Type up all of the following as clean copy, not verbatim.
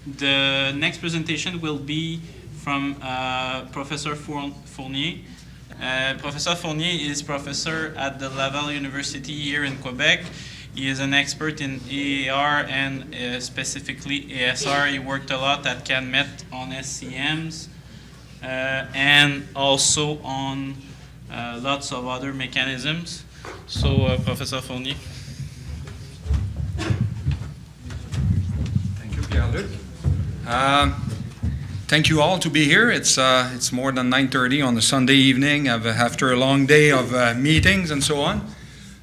the next presentation will be from Professor Fournier. Professor Fournier is professor at the Laval University here in Quebec. He is an expert in AAR and specifically ASR. He worked a lot at CADMET on SCMs and also on lots of other mechanisms. So, Professor Fournier. Thank you, Pierre-Luc. Thank you all to be here. It's more than 9:30 on a Sunday evening after a long day of meetings and so on.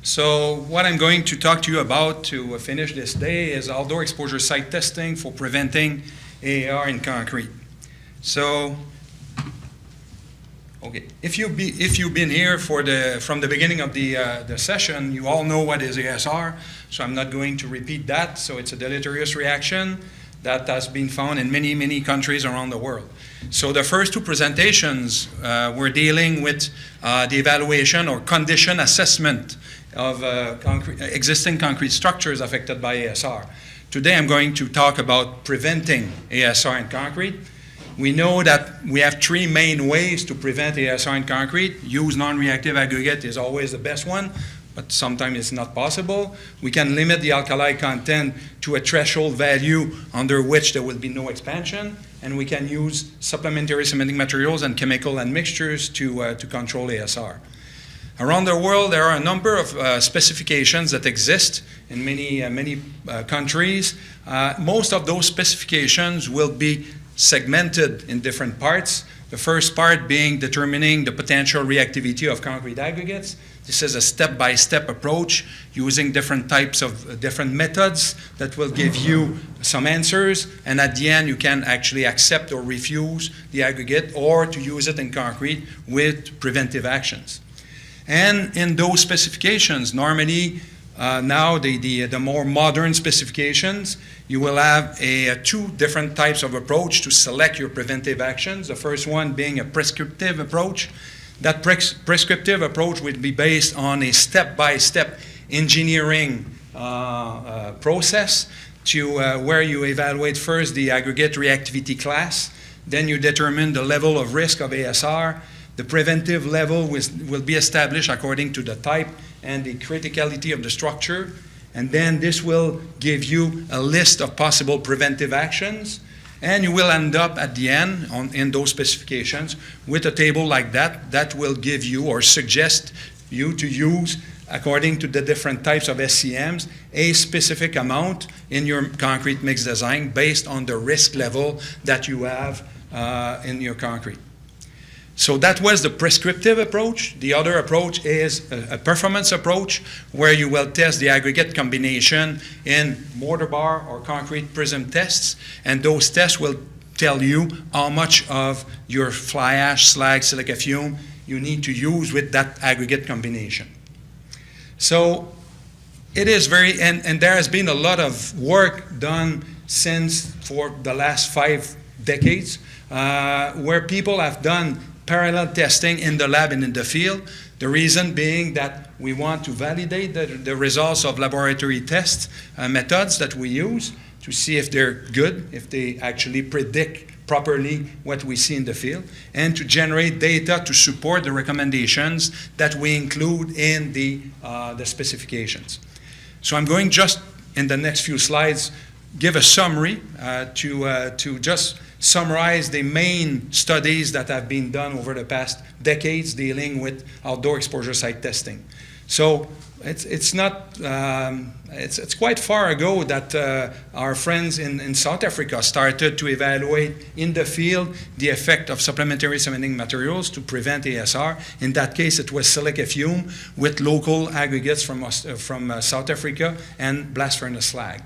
So what I'm going to talk to you about to finish this day is outdoor exposure site testing for preventing AAR in concrete. So, okay, if you've been here from the beginning of the session, you all know what is ASR, so I'm not going to repeat that. So it's a deleterious reaction that has been found in many, many countries around the world. So the first two presentations were dealing with the evaluation or condition assessment of existing concrete structures affected by ASR. Today I'm going to talk about preventing ASR in concrete. We know that we have three main ways to prevent ASR in concrete. Use non-reactive aggregate is always the best one, but sometimes it's not possible. We can limit the alkali content to a threshold value under which there will be no expansion, and we can use supplementary cementing materials and chemical admixtures to control ASR. Around the world, there are a number of specifications that exist in many countries. Most of those specifications will be segmented in different parts. The first part being determining the potential reactivity of concrete aggregates. This is a step-by-step approach using different types of different methods that will give you some answers, and at the end you can actually accept or refuse the aggregate or to use it in concrete with preventive actions. And in those specifications, normally now the more modern specifications, you will have two different types of approach to select your preventive actions. The first one being a prescriptive approach. That prescriptive approach will be based on a step-by-step engineering process to where you evaluate first the aggregate reactivity class, then you determine the level of risk of ASR. The preventive level will be established according to the type and the criticality of the structure, and then this will give you a list of possible preventive actions, and you will end up at the end in those specifications with a table like that will give you or suggest you to use, according to the different types of SCMs, a specific amount in your concrete mix design based on the risk level that you have in your concrete. So that was the prescriptive approach. The other approach is a performance approach where you will test the aggregate combination in mortar bar or concrete prism tests, and those tests will tell you how much of your fly ash, slag, silica fume you need to use with that aggregate combination. So it is and there has been a lot of work done for the last 5 decades where people have done parallel testing in the lab and in the field. The reason being that we want to validate the results of laboratory test methods that we use to see if they're good, if they actually predict properly what we see in the field, and to generate data to support the recommendations that we include in the specifications. So I'm going just in the next few slides give a summary to just summarize the main studies that have been done over the past decades dealing with outdoor exposure site testing. So it's quite far ago that our friends in South Africa started to evaluate in the field the effect of supplementary cementing materials to prevent ASR. In that case, it was silica fume with local aggregates from South Africa and blast furnace slag.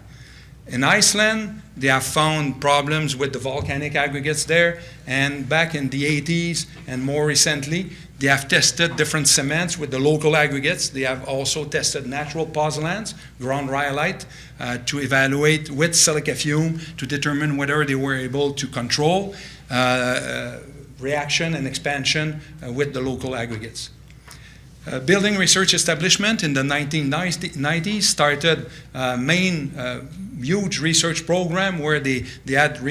In Iceland, they have found problems with the volcanic aggregates there, and back in the 80s and more recently, they have tested different cements with the local aggregates. They have also tested natural pozzolans, ground rhyolite, to evaluate with silica fume to determine whether they were able to control reaction and expansion with the local aggregates. Building research establishment in the 1990s started huge research program where they had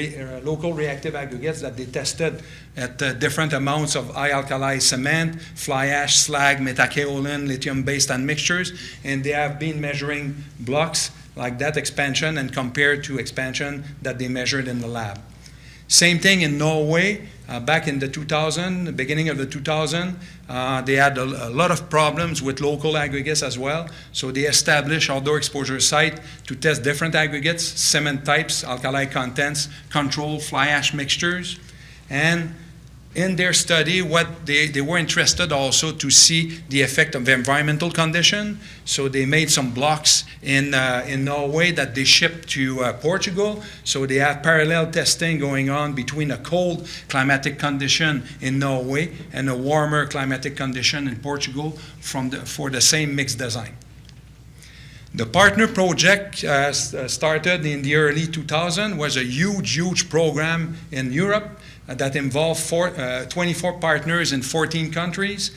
local reactive aggregates that they tested at different amounts of high alkali cement, fly ash, slag, metakaolin, lithium-based admixtures, and they have been measuring blocks like that expansion and compared to expansion that they measured in the lab. Same thing in Norway. Back in the beginning of the 2000, they had a lot of problems with local aggregates as well. So they established outdoor exposure site to test different aggregates, cement types, alkali contents, control fly ash mixtures. And in their study, what they were interested also to see the effect of environmental condition. So they made some blocks in Norway that they shipped to Portugal. So they have parallel testing going on between a cold climatic condition in Norway and a warmer climatic condition in Portugal for the same mixed design. The partner project started in the early 2000s, was a huge program in Europe that involved 24 partners in 14 countries.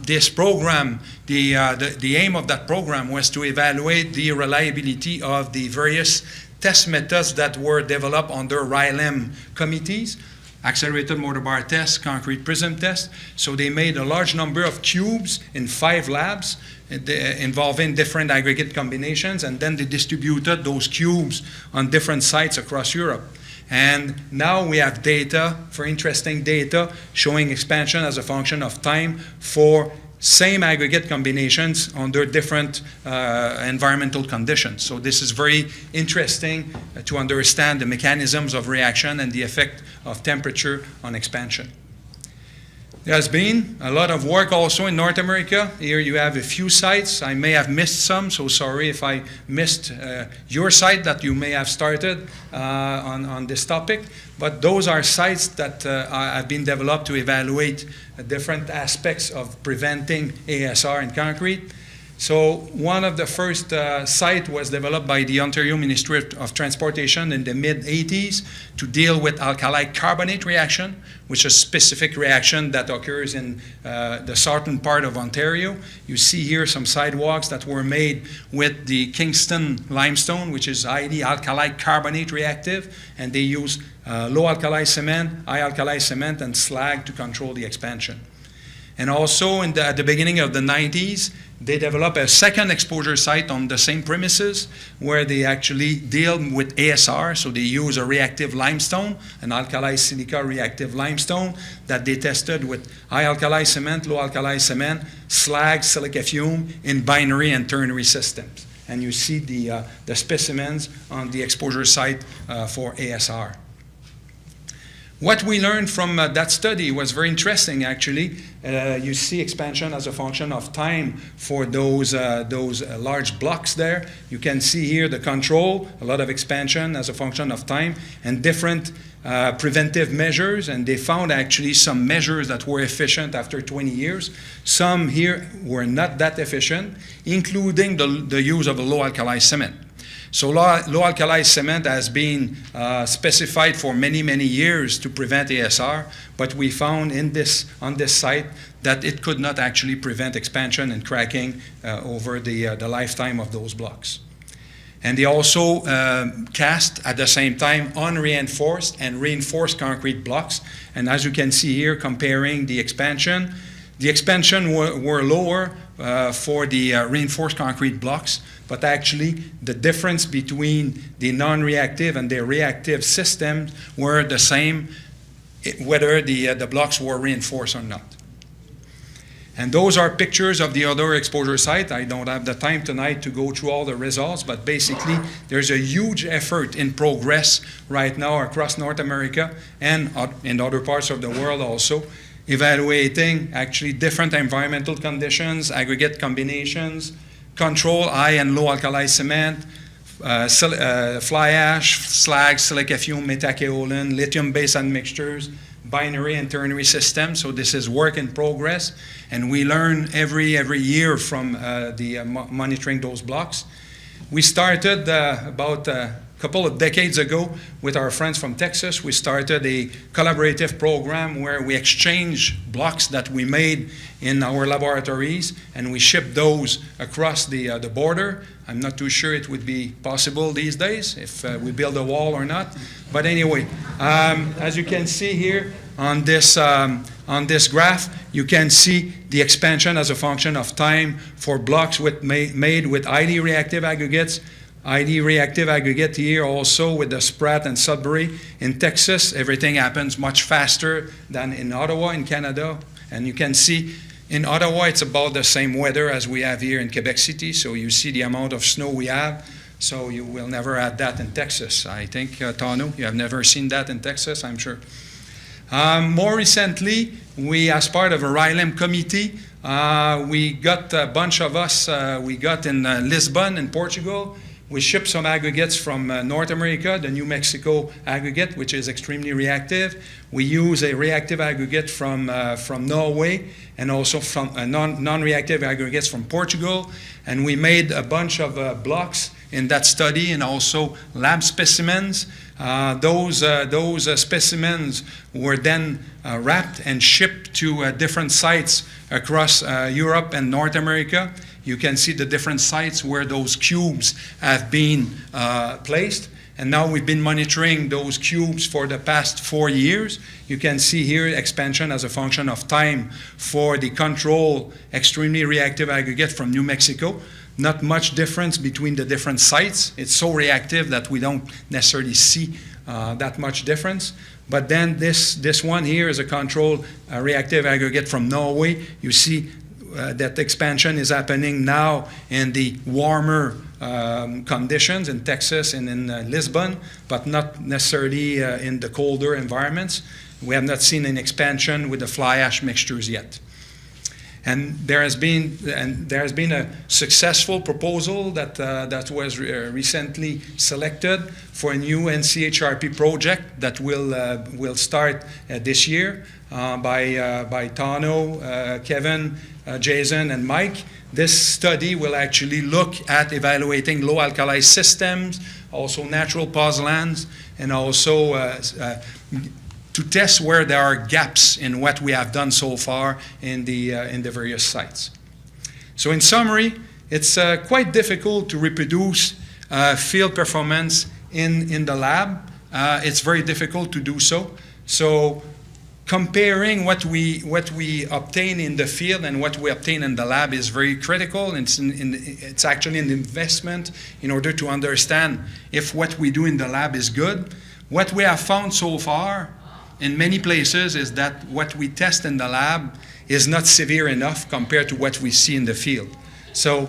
This program, the aim of that program was to evaluate the reliability of the various test methods that were developed under RILEM committees, accelerated mortar bar test, concrete prism test. So they made a large number of cubes in 5 labs involving different aggregate combinations, and then they distributed those cubes on different sites across Europe. And now we have data, interesting data, showing expansion as a function of time for same aggregate combinations under different environmental conditions. So this is very interesting to understand the mechanisms of reaction and the effect of temperature on expansion. There has been a lot of work also in North America. Here you have a few sites. I may have missed some, so sorry if I missed your site that you may have started on this topic. But those are sites that have been developed to evaluate different aspects of preventing ASR in concrete. So one of the first sites was developed by the Ontario Ministry of Transportation in the mid-80s to deal with alkali-carbonate reaction, which is a specific reaction that occurs in the southern part of Ontario. You see here some sidewalks that were made with the Kingston limestone, which is highly alkali-carbonate reactive, and they use low alkali cement, high alkali cement, and slag to control the expansion. And also at the beginning of the 90s, they developed a second exposure site on the same premises where they actually deal with ASR. So they use a reactive limestone, an alkali silica reactive limestone that they tested with high alkali cement, low alkali cement, slag, silica fume in binary and ternary systems. And you see the specimens on the exposure site for ASR. What we learned from that study was very interesting, actually. You see expansion as a function of time for those large blocks there. You can see here the control, a lot of expansion as a function of time, and different preventive measures. And they found actually some measures that were efficient after 20 years. Some here were not that efficient, including the use of a low alkali cement. So low alkali cement has been specified for many years to prevent ASR, but we found on this site that it could not actually prevent expansion and cracking over the lifetime of those blocks. And they also cast at the same time unreinforced and reinforced concrete blocks. And as you can see here, comparing the expansion were lower for the reinforced concrete blocks, but actually the difference between the non-reactive and the reactive systems were the same whether the blocks were reinforced or not. And those are pictures of the other exposure site. I don't have the time tonight to go through all the results, but basically there's a huge effort in progress right now across North America and in other parts of the world also, evaluating actually different environmental conditions, aggregate combinations, control high and low alkali cement, fly ash, slag, silica fume, metakaolin, lithium-based admixtures, binary and ternary systems. So this is work in progress, and we learn every year from monitoring those blocks. We started about couple of decades ago, with our friends from Texas, we started a collaborative program where we exchange blocks that we made in our laboratories, and we ship those across the border. I'm not too sure it would be possible these days if we build a wall or not. But anyway, as you can see here on this graph, you can see the expansion as a function of time for blocks made with highly reactive aggregates. Highly reactive aggregate here also with the Spratt and Sudbury. In Texas, everything happens much faster than in Ottawa in Canada. And you can see in Ottawa, it's about the same weather as we have here in Quebec City. So you see the amount of snow we have. So you will never have that in Texas. I think, Tano, you have never seen that in Texas, I'm sure. More recently, we, as part of a RILEM committee, we got a bunch of us, we got in Lisbon in Portugal. We shipped some aggregates from North America, the New Mexico aggregate, which is extremely reactive. We use a reactive aggregate from Norway and also from non-reactive aggregates from Portugal. And we made a bunch of blocks in that study and also lab specimens. Those specimens were then wrapped and shipped to different sites across Europe and North America. You can see the different sites where those cubes have been placed. And now we've been monitoring those cubes for the past 4 years. You can see here expansion as a function of time for the control extremely reactive aggregate from New Mexico. Not much difference between the different sites. It's so reactive that we don't necessarily see that much difference. But then this one here is a control reactive aggregate from Norway. You see that expansion is happening now in the warmer conditions in Texas and in Lisbon, but not necessarily in the colder environments. We have not seen an expansion with the fly ash mixtures yet. And there has been a successful proposal that was recently selected for a new NCHRP project that will start this year by Tano, Kevin, Jason, and Mike. This study will actually look at evaluating low alkali systems, also natural pozzolands, and also to test where there are gaps in what we have done so far in the various sites. So in summary, it's quite difficult to reproduce field performance in the lab. It's very difficult to do so. So comparing what we obtain in the field and what we obtain in the lab is very critical. It's actually an investment in order to understand if what we do in the lab is good. What we have found so far in many places is that what we test in the lab is not severe enough compared to what we see in the field. So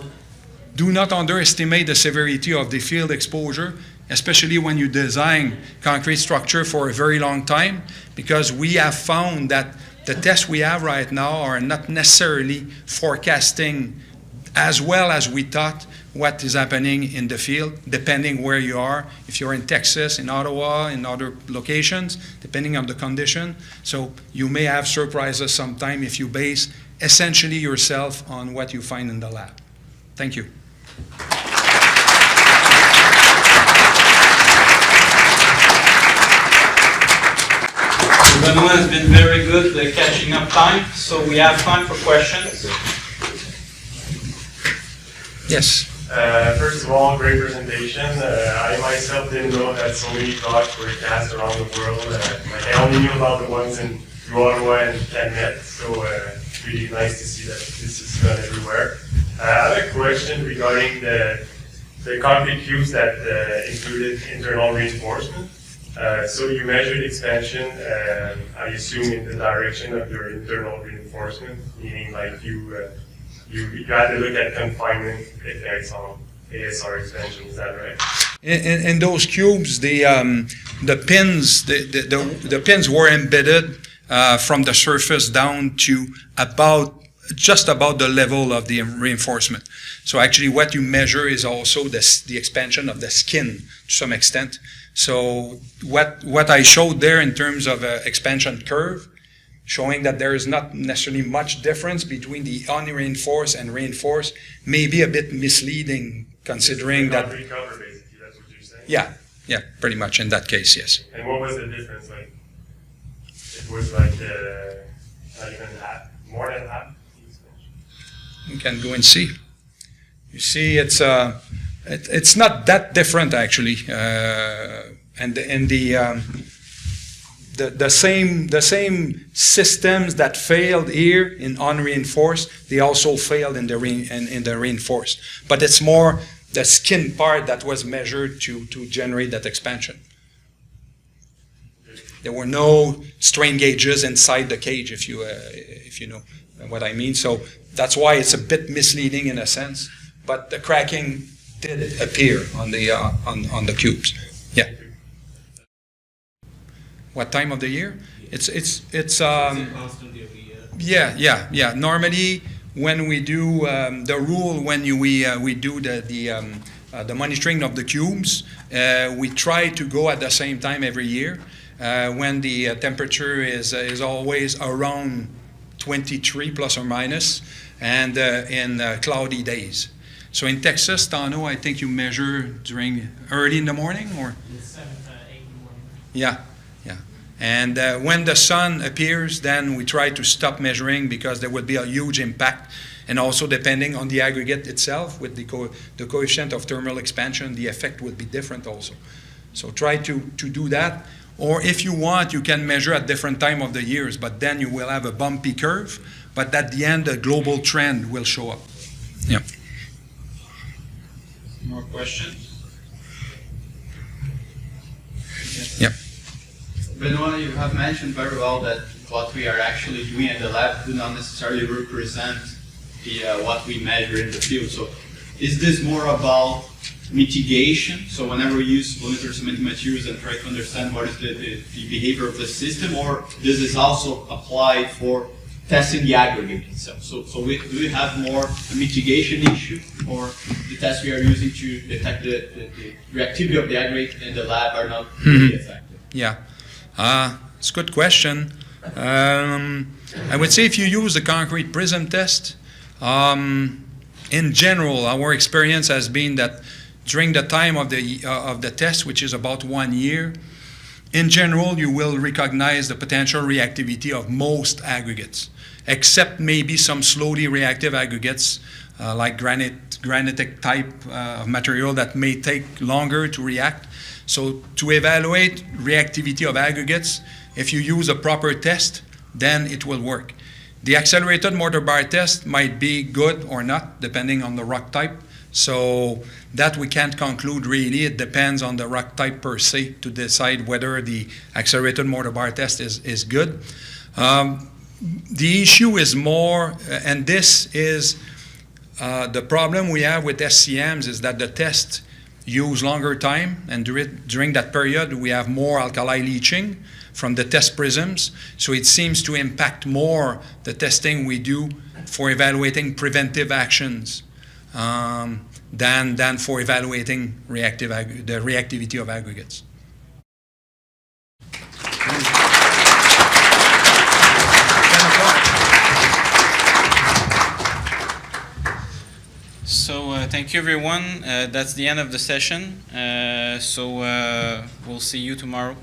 do not underestimate the severity of the field exposure, especially when you design concrete structure for a very long time, because we have found that the tests we have right now are not necessarily forecasting as well as we thought what is happening in the field, depending where you are. If you're in Texas, in Ottawa, in other locations, depending on the condition. So you may have surprises sometime if you base essentially yourself on what you find in the lab. Thank you. Benoit has been very good at catching up time, so we have time for questions. Yes. First of all, great presentation. I myself didn't know that so many blocks were cast around the world. I only knew about the ones in Ottawa and Canet, so it's really nice to see that this is done everywhere. I have a question regarding the concrete cubes that included internal reinforcement. So you measured expansion, I assume, in the direction of your internal reinforcement, meaning like you had to look at confinement effects on ASR expansion. Is that right? In those cubes, the pins were embedded from the surface down to just about the level of the reinforcement. So actually, what you measure is also the expansion of the skin to some extent. So what I showed there in terms of expansion curve, showing that there is not necessarily much difference between the unreinforced and reinforced, may be a bit misleading considering that. Recover, basically, that's what you're saying? Yeah, Yeah, pretty much in that case, yes. And what was the difference? Like, it was like not even half, more than half. You can go and see. You see, it's not that different actually, and the same systems that failed here in unreinforced, they also failed in the reinforced. But it's more the skin part that was measured to generate that expansion. There were no strain gauges inside the cage, if you know what I mean. So that's why it's a bit misleading in a sense. But the cracking did appear on the cubes. Yeah. What time of the year? It's yeah. Normally, when we do the rule, when we do the monitoring of the cubes, we try to go at the same time every year. When the temperature is always around 23 plus or minus, and in cloudy days. So in Texas, Tano, I think you measure during early in the morning, or 7, 8 in the morning. yeah. And when the sun appears, then we try to stop measuring because there would be a huge impact. And also depending on the aggregate itself, with the coefficient of thermal expansion, the effect would be different also. So try to do that. Or if you want, you can measure at different time of the years, but then you will have a bumpy curve. But at the end, the global trend will show up. Yeah. More questions? Yeah. Benoit, you have mentioned very well that what we are actually doing in the lab do not necessarily represent what we measure in the field. So is this more about mitigation? So whenever we monitor cementing materials and try to understand what is the behavior of the system, or this is also applied for testing the aggregate itself? So do we have more a mitigation issue, or the tests we are using to detect the reactivity of the aggregate in the lab are not really effective? Yeah. It's a good question. I would say if you use the concrete prism test, in general, our experience has been that during the time of the test, which is about 1 year, in general, you will recognize the potential reactivity of most aggregates, except maybe some slowly reactive aggregates, like granitic type of material that may take longer to react. So to evaluate reactivity of aggregates, if you use a proper test, then it will work. The accelerated mortar bar test might be good or not, depending on the rock type. So that we can't conclude really. It depends on the rock type per se to decide whether the accelerated mortar bar test is good. The issue is more, and this is the problem we have with SCMs, is that the test use longer time, and during that period we have more alkali leaching from the test prisms, so it seems to impact more the testing we do for evaluating preventive actions than for evaluating the reactivity of aggregates. So thank you everyone. That's the end of the session. So we'll see you tomorrow.